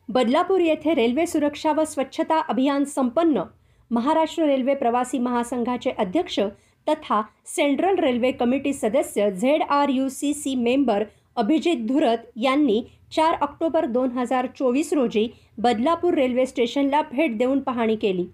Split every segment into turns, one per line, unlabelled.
बदलापूर येथे रेल्वे सुरक्षा व स्वच्छता अभियान संपन्न. महाराष्ट्र रेल्वे प्रवासी महासंघाचे अध्यक्ष तथा सेंट्रल रेल्वे कमिटी सदस्य ZRUCC मेंबर अभिजित धुरत यांनी 4 ऑक्टोबर 2024 रोजी बदलापूर रेल्वे स्टेशनला भेट देऊन पाहणी केली.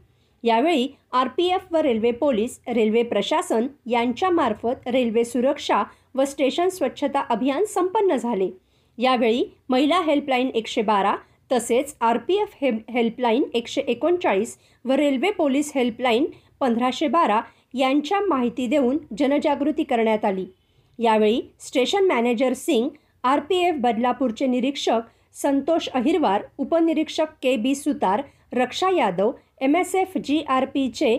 यावेळी RPF व रेल्वे पोलीस, रेल्वे प्रशासन यांच्यामार्फत रेल्वे सुरक्षा व स्टेशन स्वच्छता अभियान संपन्न झाले. यावेळी महिला हेल्पलाईन 112 तसेच RPF हेल्पलाईन 139 व रेल्वे पोलीस हेल्पलाईन 1512 यांच्या माहिती देऊन जनजागृती करण्यात आली. यावेळी स्टेशन मॅनेजर सिंग, RPF बदलापूरचे निरीक्षक संतोष अहिरवार, उपनिरीक्षक KB सुतार, रक्षा यादव, MSF GRPचे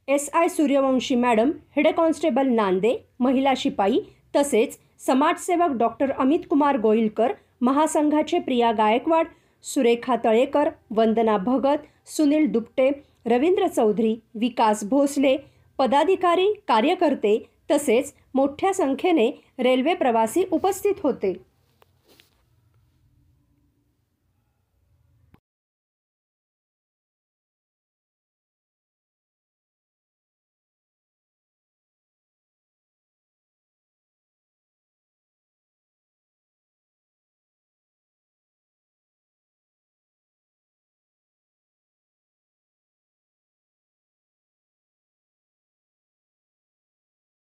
SI Suryavanshi madam, head constable Nande, महिला शिपाई तसेच समाजसेवक डॉक्टर अमित कुमार गोईलकर, महासंघाचे प्रिया गायकवाड, सुरेखा तळेकर, वंदना भगत, सुनील दुपटे, रवींद्र चौधरी, विकास भोसले, पदाधिकारी, कार्यकर्ते तसेच मोठ्या संख्येने रेल्वे प्रवासी उपस्थित होते.